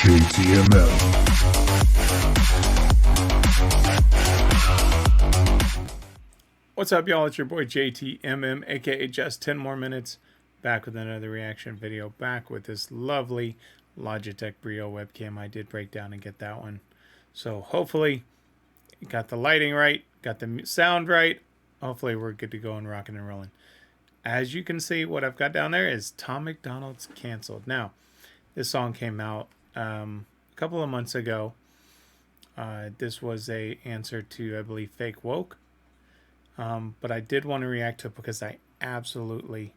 JTMM. What's up, y'all? It's your boy JTMM, aka Just 10 More Minutes, back with another reaction video, back with this lovely Logitech Brio webcam. I did break down and get that one. So hopefully, got the lighting right, got the sound right. Hopefully, we're good to go and rocking and rolling. As you can see, what I've got down there is Tom MacDonald's Canceled. Now, this song came out a couple of months ago. This was a answer to, I believe, Fake Woke. But I did want to react to it because I absolutely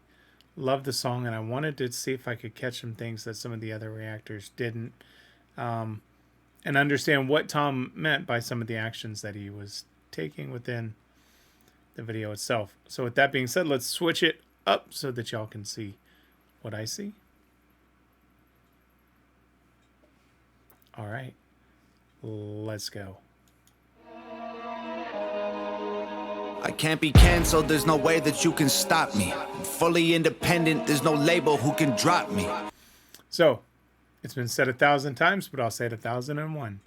love the song, and I wanted to see if I could catch some things that some of the other reactors didn't, and understand what Tom meant by some of the actions that he was taking within the video itself. So with that being said, let's switch it up so that y'all can see what I see. All right, let's go. I can't be canceled, there's no way that you can stop me. I'm fully independent, there's no label who can drop me. So, it's been said 1,000 times, but I'll say it 1,001.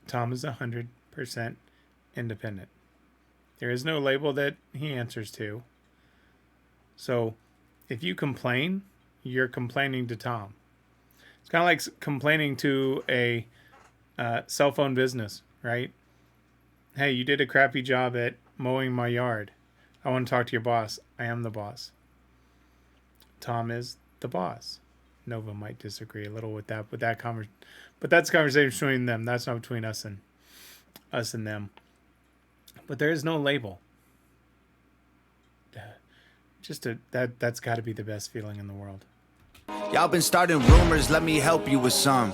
Tom is 100% independent. There is no label that he answers to. So, if you complain, you're complaining to Tom. It's kind of like complaining to a cell phone business, right? Hey, you did a crappy job at mowing my yard. I want to talk to your boss. I am the boss. Tom is the boss. Nova might disagree a little with that, but that's a conversation between them. That's not between us and them. But there is no label. That's got to be the best feeling in the world. Y'all been starting rumors, let me help you with some.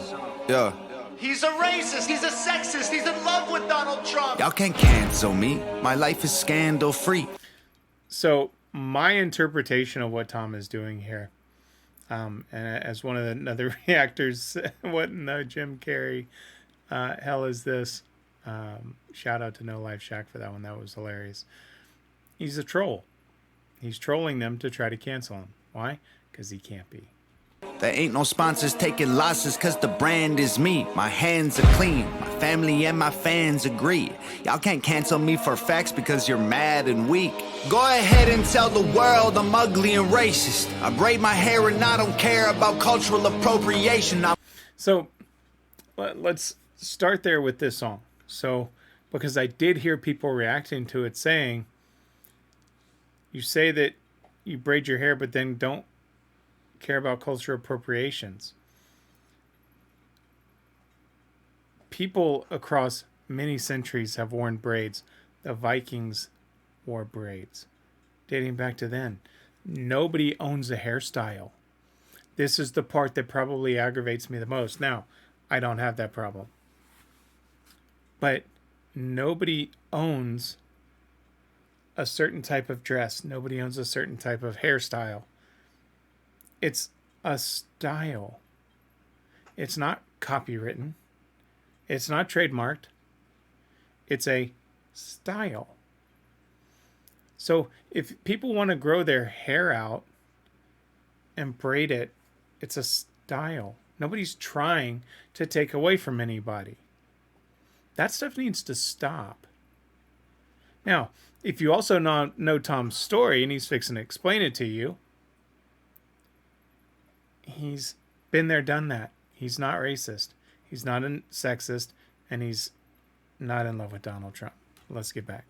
Yeah. He's a racist, he's a sexist, he's in love with Donald Trump. Y'all can't cancel me. My life is scandal free. So my interpretation of what Tom is doing here, and as one of the other reactors, what in the Jim Carrey hell is this? Shout out to No Life Shaq for that one. That was hilarious. He's a troll. He's trolling them to try to cancel him. Why? Because he can't be. There ain't no sponsors taking losses cause the brand is me. My hands are clean, my family and my fans agree. Y'all can't cancel me for facts because you're mad and weak. Go ahead and tell the world I'm ugly and racist. I braid my hair and I don't care about cultural appropriation. So let's start there with this song. So, because I did hear people reacting to it saying, you say that you braid your hair but then don't care about cultural appropriations. People across many centuries have worn braids. The Vikings wore braids, dating back to then. Nobody owns a hairstyle. This is the part that probably aggravates me the most. Now, I don't have that problem. But nobody owns a certain type of dress. Nobody owns a certain type of hairstyle. It's a style. It's not copywritten. It's not trademarked. It's a style. So if people want to grow their hair out and braid it, it's a style. Nobody's trying to take away from anybody. That stuff needs to stop. Now, if you also know Tom's story and he's fixing to explain it to you, he's been there, done that. He's not racist. He's not a sexist. And he's not in love with Donald Trump. Let's get back.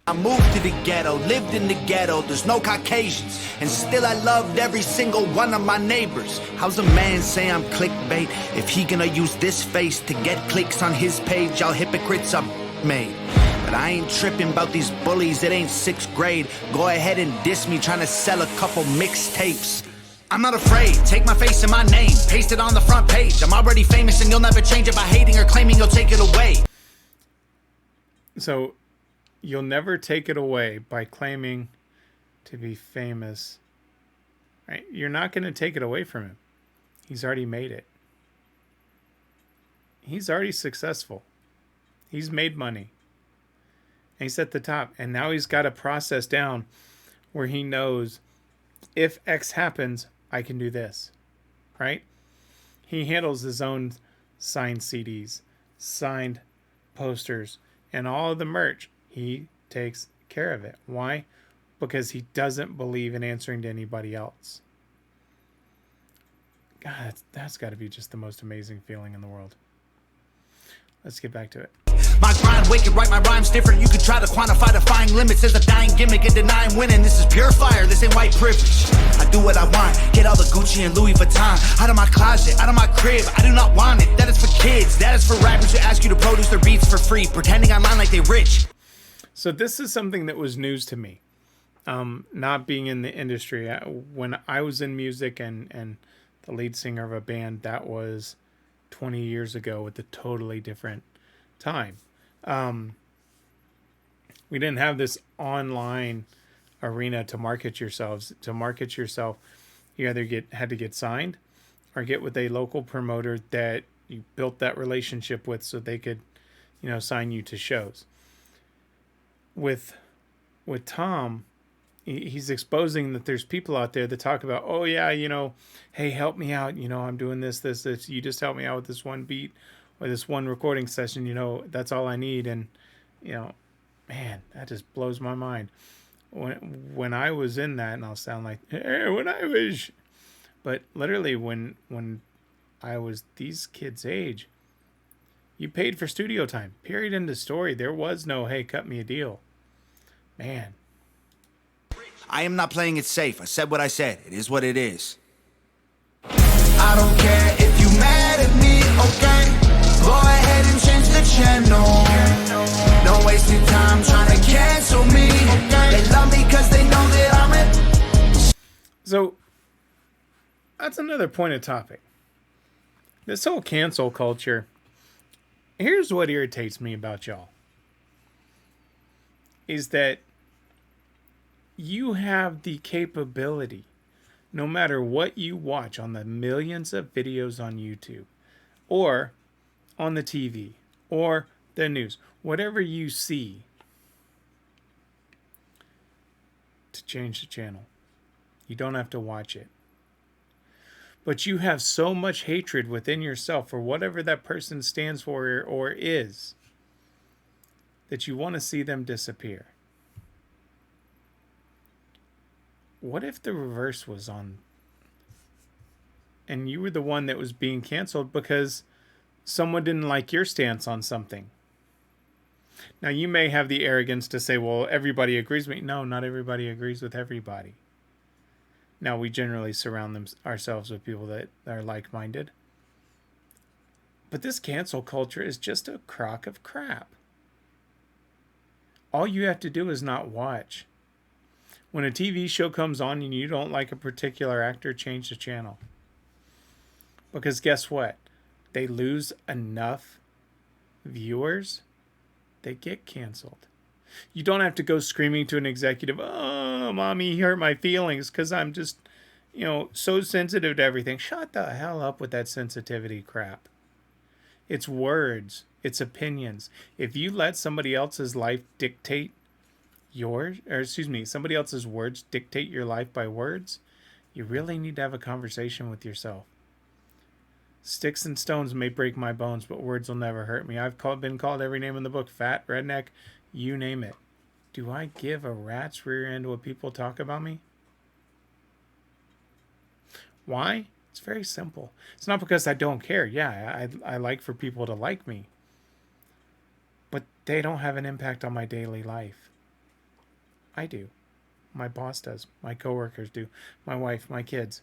I moved to the ghetto, lived in the ghetto, there's no Caucasians, and still I loved every single one of my neighbors. How's a man say I'm clickbait if he gonna use this face to get clicks on his page? Y'all hypocrites are made. But I ain't tripping about these bullies, it ain't 6th grade. Go ahead and diss me trying to sell a couple mixtapes. I'm not afraid, take my face and my name, paste it on the front page. I'm already famous and you'll never change it by hating or claiming you'll take it away. So, you'll never take it away by claiming to be famous. Right? You're not going to take it away from him. He's already made it. He's already successful. He's made money. And he's at the top. And now he's got a process down where he knows if X happens, I can do this. Right? He handles his own signed CDs, signed posters, and all of the merch. He takes care of it. Why? Because he doesn't believe in answering to anybody else. God, that's got to be just the most amazing feeling in the world. Let's get back to it. My grind wicked, write my rhymes different. You could try to quantify, defying limits as a dying gimmick and denying winning. This is pure fire, this ain't white privilege. I do what I want, get all the Gucci and Louis Vuitton out of my closet, out of my crib. I do not want it, that is for kids. That is for rappers who ask you to produce their beats for free, pretending online like they rich. So this is something that was news to me. Not being in the industry. When I was in music and the lead singer of a band, that was 20 years ago with a totally different time. We didn't have this online arena to market yourselves. To market yourself, you either had to get signed or get with a local promoter that you built that relationship with so they could, sign you to shows. With Tom, he's exposing that there's people out there that talk about, oh yeah, hey, help me out. I'm doing this. You just help me out with this one beat or this one recording session. That's all I need. And, man, that just blows my mind. When I was in that, and I'll sound like, hey, when I was, but literally when I was these kids' age, you paid for studio time, period, end of story. There was no, hey, cut me a deal. Man. I am not playing it safe. I said what I said. It is what it is. I don't care if you mad at me, okay? Go ahead and change the channel. Don't waste your time trying to cancel me. They love me because they know that I'm it. So, that's another point of topic. This whole cancel culture. Here's what irritates me about y'all. Is that you have the capability, no matter what you watch on the millions of videos on YouTube or on the TV or the news, whatever you see, to change the channel. You don't have to watch it. But you have so much hatred within yourself for whatever that person stands for or is that you want to see them disappear. What if the reverse was on and you were the one that was being canceled because someone didn't like your stance on something? Now, you may have the arrogance to say, well, everybody agrees with me. No, not everybody agrees with everybody. Now, we generally surround ourselves with people that are like-minded. But this cancel culture is just a crock of crap. All you have to do is not watch. When a TV show comes on and you don't like a particular actor, change the channel. Because guess what? They lose enough viewers, they get canceled. You don't have to go screaming to an executive, oh, mommy, you hurt my feelings because I'm just, so sensitive to everything. Shut the hell up with that sensitivity crap. It's words. It's opinions. If you let somebody else's life dictate somebody else's words dictate your life by words, you really need to have a conversation with yourself. Sticks and stones may break my bones, but words will never hurt me. I've been called every name in the book, fat, redneck, you name it. Do I give a rat's rear end what people talk about me? Why? It's very simple. It's not because I don't care. Yeah, I like for people to like me. But they don't have an impact on my daily life. I do. My boss does. My coworkers do. My wife, my kids.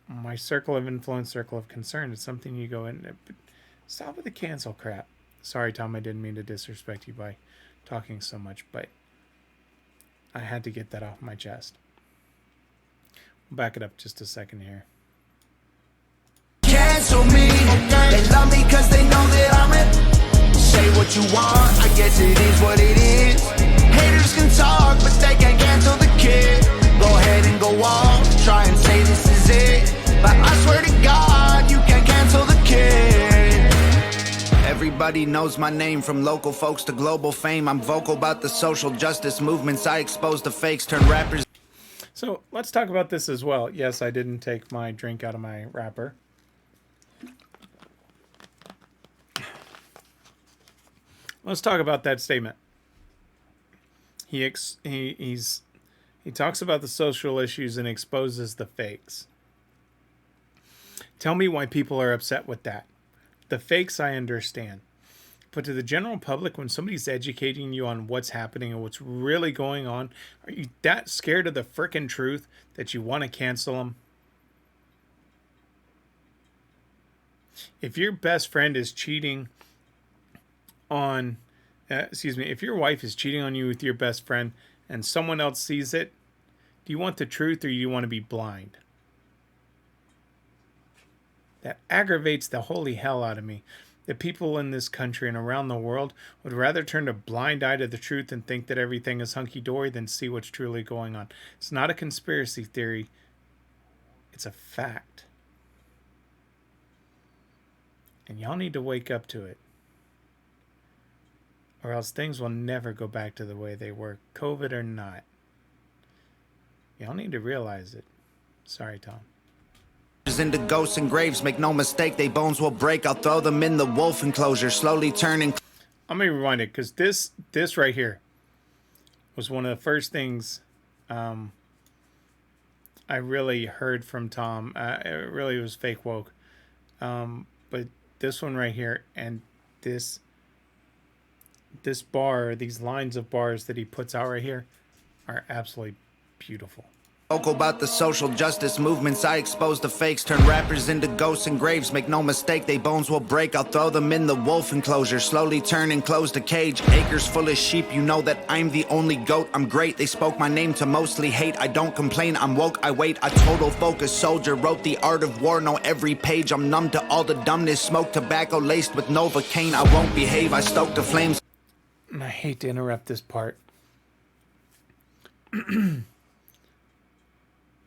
My circle of influence, circle of concern is something you go in. Stop with the cancel crap. Sorry, Tom, I didn't mean to disrespect you by talking so much, but I had to get that off my chest. We'll back it up just a second here. Cancel me. They love me because they know that I'm it. Say what you want, I guess it is what it is. Haters can talk, but they can't cancel the kid. Go ahead and go on, try and say this is it. But I swear to God, you can't cancel the kid. Everybody knows my name, from local folks to global fame. I'm vocal about the social justice movements. I expose the fakes, turn rappers. So let's talk about this as well. Yes, I didn't take my drink out of my wrapper. Let's talk about that statement. He talks about the social issues and exposes the fakes. Tell me why people are upset with that. The fakes I understand. But to the general public, when somebody's educating you on what's happening and what's really going on, are you that scared of the frickin' truth that you want to cancel them? If your best friend is cheating on, if your wife is cheating on you with your best friend and someone else sees it, do you want the truth or do you want to be blind? That aggravates the holy hell out of me. The people in this country and around the world would rather turn a blind eye to the truth and think that everything is hunky-dory than see what's truly going on. It's not a conspiracy theory. It's a fact. And y'all need to wake up to it. Or else things will never go back to the way they were, COVID or not. Y'all need to realize it. Sorry, Tom. Into ghosts and graves, make no mistake, they bones will break. I'll throw them in the wolf enclosure, slowly turning. I'm gonna rewind it because this right here was one of the first things I really heard from Tom. It really was fake woke, but this one right here and this bar, these lines of bars that he puts out right here, are absolutely beautiful. Vocal about the social justice movements, I expose the fakes, turn rappers into ghosts and graves, make no mistake, they bones will break. I'll throw them in the wolf enclosure, slowly turn and close the cage. Acres full of sheep, you know that I'm the only goat. I'm great, they spoke my name to mostly hate. I don't complain, I'm woke, I wait. A total focus soldier, wrote the art of war, know every page. I'm numb to all the dumbness, smoke tobacco laced with Novocaine. I won't behave, I stoke the flames. I hate to interrupt this part.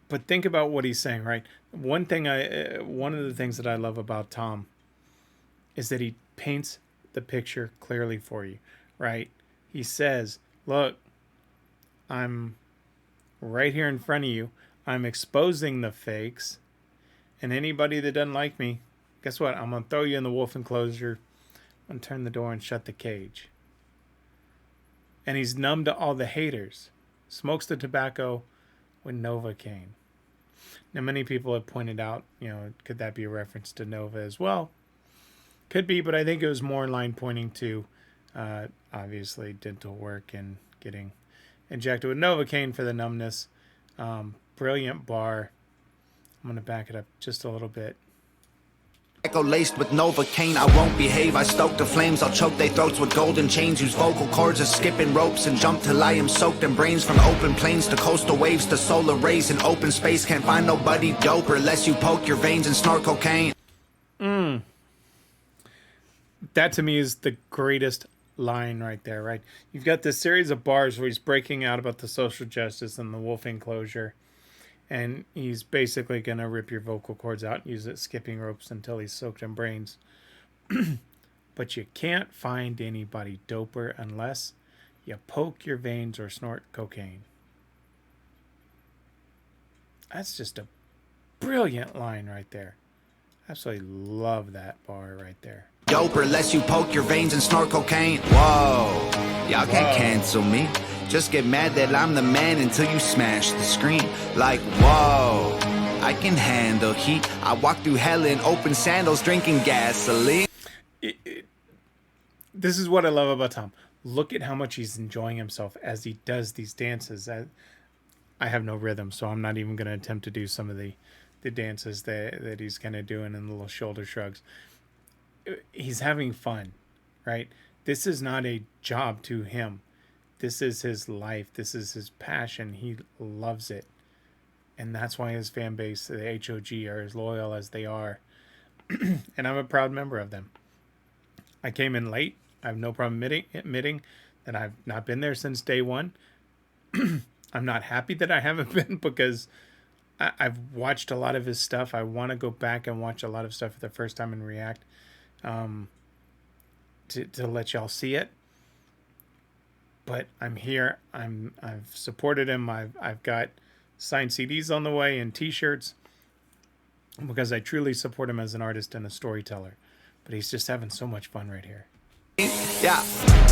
But think about what he's saying, right? One of the things that I love about Tom is that he paints the picture clearly for you, right? He says, look, I'm right here in front of you. I'm exposing the fakes. And anybody that doesn't like me, guess what? I'm going to throw you in the wolf enclosure. I'm going to turn the door and shut the cage. And he's numb to all the haters. Smokes the tobacco with Novocaine. Now, many people have pointed out, could that be a reference to Nova as well? Could be, but I think it was more in line pointing to, obviously, dental work and getting injected with Novocaine for the numbness. Brilliant bar. I'm going to back it up just a little bit. Laced with Novocaine, I won't behave, I stoke the flames, I'll choke their throats with golden chains, use vocal cords as skipping ropes and jump till I am soaked in brains. From open plains to coastal waves to solar rays in open space, can't find nobody doper unless you poke your veins and snort cocaine. That to me is the greatest line right there, right? You've got this series of bars where he's breaking out about the social justice and the wolf enclosure. And he's basically going to rip your vocal cords out and use it skipping ropes until he's soaked in brains. But you can't find anybody doper unless you poke your veins or snort cocaine. That's just a brilliant line right there. Absolutely love that bar right there. Doper unless you poke your veins and snort cocaine. Whoa, y'all can't cancel me. Just get mad that I'm the man until you smash the screen. Like, whoa, I can handle heat. I walk through hell in open sandals drinking gasoline. This is what I love about Tom. Look at how much he's enjoying himself as he does these dances. I have no rhythm, so I'm not even going to attempt to do some of the dances that he's kind of doing and the little shoulder shrugs. He's having fun, right? This is not a job to him. This is his life. This is his passion. He loves it. And that's why his fan base, the HOG, are as loyal as they are. And I'm a proud member of them. I came in late. I have no problem admitting that I've not been there since day one. I'm not happy that I haven't been because I've watched a lot of his stuff. I want to go back and watch a lot of stuff for the first time and react to let y'all see it. But I'm here. I've supported him. I've got signed CDs on the way and T-shirts because I truly support him as an artist and a storyteller. But he's just having so much fun right here. Yeah,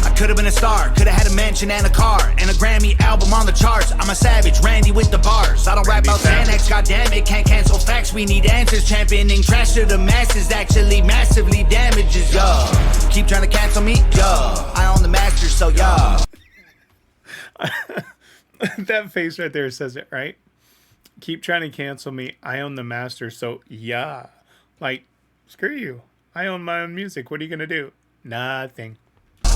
I could have been a star, could have had a mansion and a car, and a Grammy album on the charts. I'm a savage, Randy with the bars. I don't rap about Xanax, goddammit, can't cancel facts. We need answers, championing trash to the masses actually massively damages, yeah. Keep trying to cancel me, yeah. I own the master, so yeah. That face right there says it, right? Keep trying to cancel me. I own the master, so yeah. Like, screw you. I own my own music. What are you going to do? Nothing.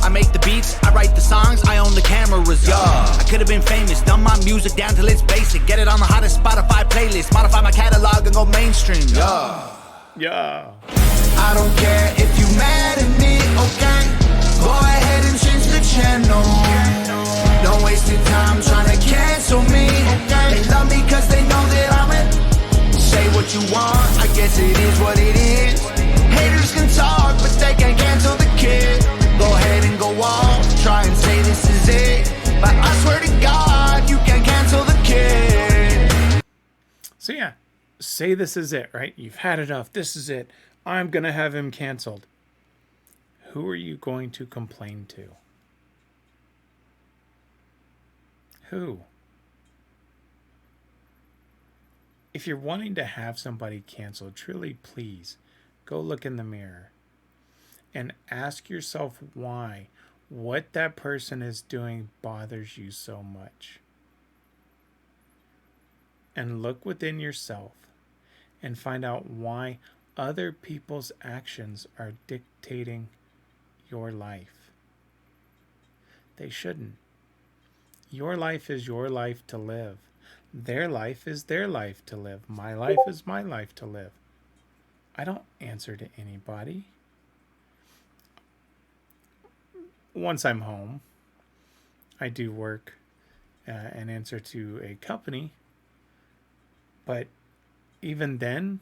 I make the beats, I write the songs, I own the cameras, yeah. I could have been famous, done my music down till it's basic. Get it on the hottest Spotify playlist, modify my catalog and go mainstream, yeah. Yeah. I don't care if you mad at me, okay? Go ahead and change the channel. Don't waste your time trying to cancel me, okay? They love me cause they know that I'm it. Say what you want, I guess it is what it is. Haters can talk, but they can't cancel the kid. Go ahead and go off, try and say this is it. But I swear to God, you can't cancel the kid. So yeah, say this is it, right? You've had enough. This is it. I'm going to have him canceled. Who are you going to complain to? Who? If you're wanting to have somebody canceled, truly please go look in the mirror and ask yourself why what that person is doing bothers you so much. And look within yourself and find out why other people's actions are dictating your life. They shouldn't. Your life is your life to live. Their life is their life to live. My life is my life to live. I don't answer to anybody. Once I'm home, I do work and answer to a company. But even then,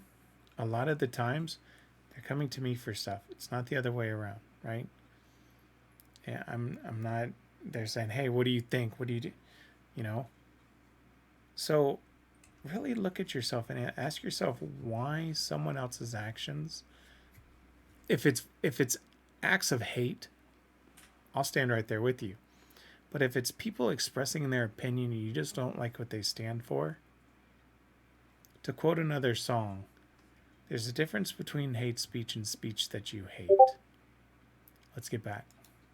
a lot of the times, they're coming to me for stuff. It's not the other way around, right? Yeah, I'm not. They're saying, "Hey, what do you think? What do you do?" You know. So, really look at yourself and ask yourself why someone else's actions. If it's acts of hate, I'll stand right there with you. But if it's people expressing their opinion and you just don't like what they stand for, to quote another song, there's a difference between hate speech and speech that you hate. Let's get back.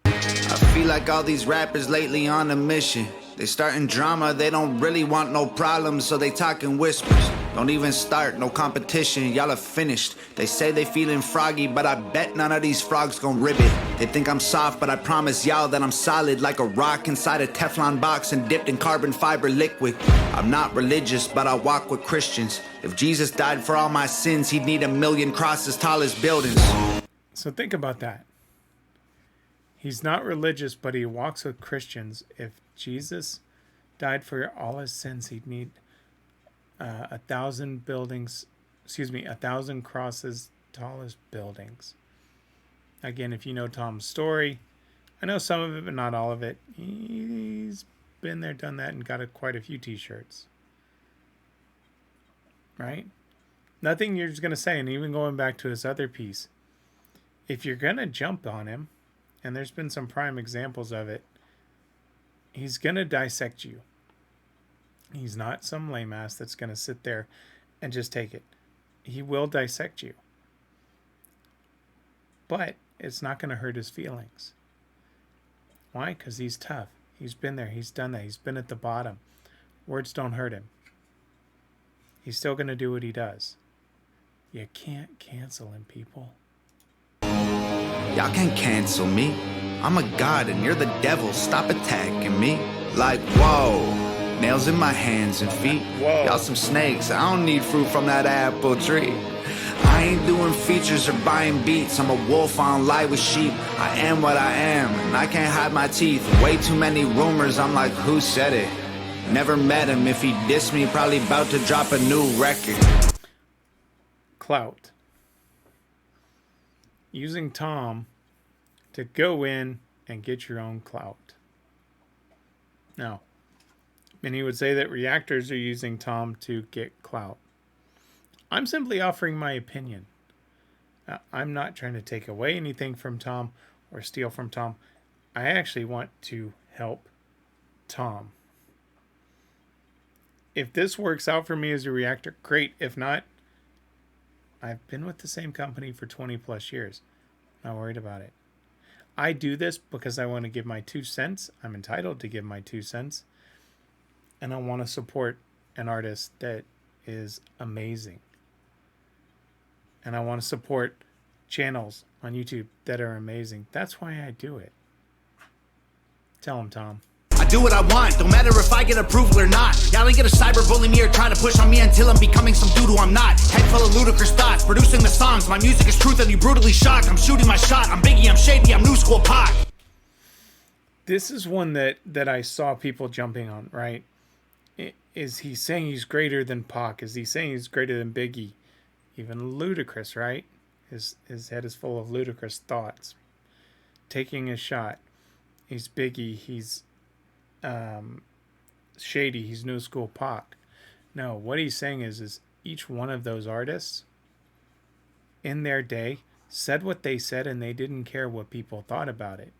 I feel like all these rappers lately on a mission. They starting drama, they don't really want no problems, so they talk in whispers. Don't even start, no competition, y'all are finished. They say they feeling froggy, but I bet none of these frogs gon' rib it. They think I'm soft, but I promise y'all that I'm solid like a rock inside a Teflon box and dipped in carbon fiber liquid. I'm not religious, but I walk with Christians. If Jesus died for all my sins, he'd need 1,000,000 crosses tall as buildings. So think about that. He's not religious, but he walks with Christians. If Jesus died for all his sins, he'd need 1,000 buildings, 1,000 crosses tall as buildings. Again, if you know Tom's story, I know some of it, but not all of it. He's been there, done that, and got quite a few t-shirts. Right? Nothing you're just going to say, and even going back to his other piece, if you're going to jump on him, and there's been some prime examples of it, he's going to dissect you. He's not some lame ass that's going to sit there and just take it. He will dissect you. But it's not going to hurt his feelings. Why? Because he's tough. He's been there. He's done that. He's been at the bottom. Words don't hurt him. He's still going to do what he does. You can't cancel him, people. Y'all can't cancel me. I'm a god and you're the devil. Stop attacking me. Like, whoa. Nails in my hands and feet. Whoa. Y'all some snakes. I don't need fruit from that apple tree. I ain't doing features or buying beats. I'm a wolf on lie with sheep. I am what I am and I can't hide my teeth. Way too many rumors. I'm like, who said it? Never met him. If he dissed me, probably about to drop a new record. Clout. Using Tom to go in and get your own clout. Now, many would say that reactors are using Tom to get clout. I'm simply offering my opinion. I'm not trying to take away anything from Tom or steal from Tom. I actually want to help Tom. If this works out for me as a reactor, great. If not, I've been with the same company for 20 plus years. Not worried about it. I do this because I want to give my 2 cents. I'm entitled to give my 2 cents. And I want to support an artist that is amazing. And I want to support channels on YouTube that are amazing. That's why I do it. Tell him, Tom. I do what I want, don't matter if I get approval or not. Y'all ain't gonna cyberbully me or try to push on me until I'm becoming some dude who I'm not. Head full of ludicrous thoughts, producing the songs. My music is truth and you brutally shocked. I'm shooting my shot, I'm Biggie, I'm Shady, I'm New School Pac. This is one that I saw people jumping on, right? Is he saying he's greater than Pac? Is he saying he's greater than Biggie? Even Ludacris, right? His head is full of ludicrous thoughts. Taking a shot. He's Biggie, he's Shady, he's New School Pac. No, what he's saying is each one of those artists in their day said what they said and they didn't care what people thought about it.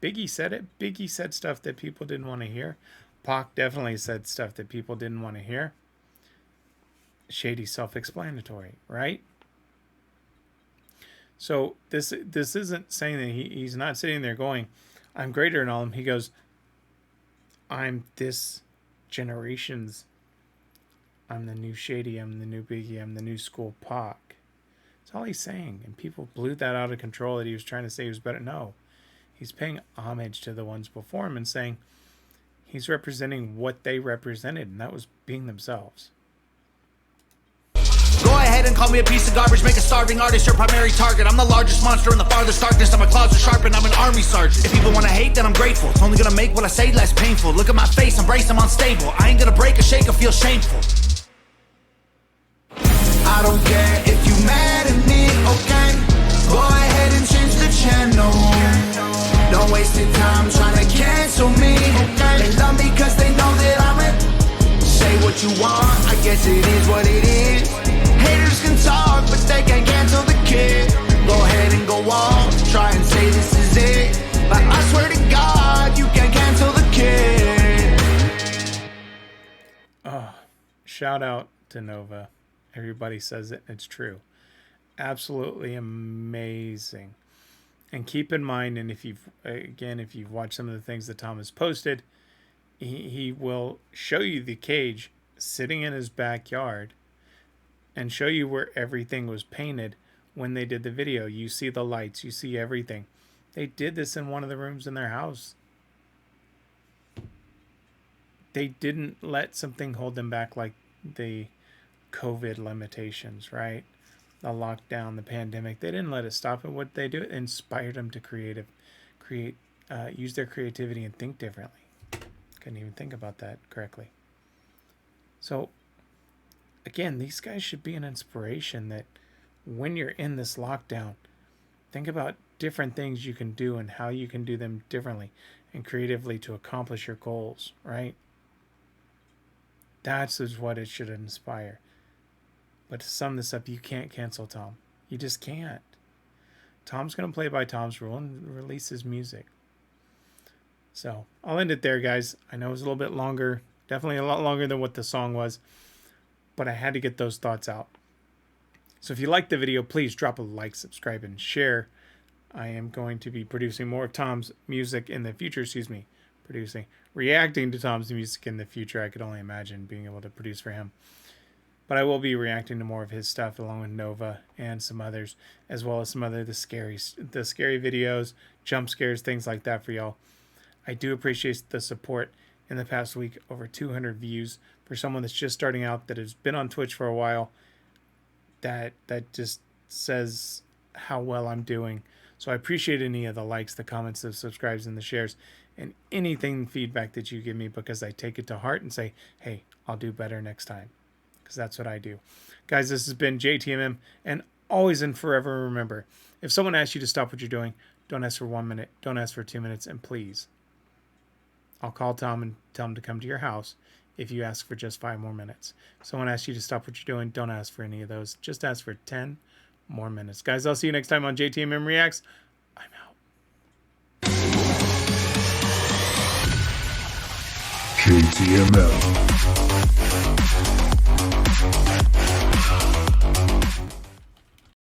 Biggie said it. Biggie said stuff that people didn't want to hear. Pac definitely said stuff that people didn't want to hear. Shady, self-explanatory, right? So this isn't saying that he's not sitting there going, I'm greater than all of them. He goes, I'm this generation's, I'm the new Shady, I'm the new Biggie, I'm the New School Pac. That's all he's saying. And people blew that out of control that he was trying to say he was better. No. He's paying homage to the ones before him and saying he's representing what they represented, and that was being themselves. Go ahead and call me a piece of garbage, make a starving artist your primary target. I'm the largest monster in the farthest darkness, I'm a closet sharpened, I'm an army sergeant. If people want to hate, then I'm grateful. It's only gonna make what I say less painful. Look at my face, embrace, I'm unstable. I ain't gonna break or shake or feel shameful. I don't care if you mad at me, okay? Go ahead and change the channel. Don't waste your time trying to cancel me, okay? They love me cause they know that I'm it. Say what you want, I guess it is what it is. Haters can talk, but they can't cancel the kid. Go ahead and go on, try and say this is it. But I swear to God, you can't cancel the kid. Oh, shout out to Nova. Everybody says it, it's true. Absolutely amazing. And keep in mind, and if you've watched some of the things that Tom has posted, he will show you the cage sitting in his backyard and show you where everything was painted when they did the video. You see the lights, you see everything. They did this in one of the rooms in their house. They didn't let something hold them back like the COVID limitations, right? The lockdown, the pandemic. They didn't let it stop it. What they do, it inspired them to use their creativity and think differently. Couldn't even think about that correctly. So, again, these guys should be an inspiration that when you're in this lockdown, think about different things you can do and how you can do them differently and creatively to accomplish your goals, right? That's what it should inspire. But to sum this up, you can't cancel Tom. You just can't. Tom's going to play by Tom's rule and release his music. So I'll end it there, guys. I know it was a little bit longer. Definitely a lot longer than what the song was. But I had to get those thoughts out. So if you liked the video, please drop a like, subscribe, and share. I am going to be producing more of Tom's music in the future. Reacting to Tom's music in the future. I could only imagine being able to produce for him. But I will be reacting to more of his stuff along with Nova and some others, as well as some other the scary videos, jump scares, things like that for y'all. I do appreciate the support in the past week. Over 200 views for someone that's just starting out, that has been on Twitch for a while. That just says how well I'm doing. So I appreciate any of the likes, the comments, the subscribes, and the shares, and anything feedback that you give me, because I take it to heart and say, hey, I'll do better next time. Because that's what I do. Guys, this has been JTMM, and always and forever remember, if someone asks you to stop what you're doing, don't ask for 1 minute, don't ask for 2 minutes, and please, I'll call Tom and tell him to come to your house if you ask for just 5 more minutes. If someone asks you to stop what you're doing, don't ask for any of those. Just ask for 10 more minutes. Guys, I'll see you next time on JTMM Reacts. I'm out. JTMM.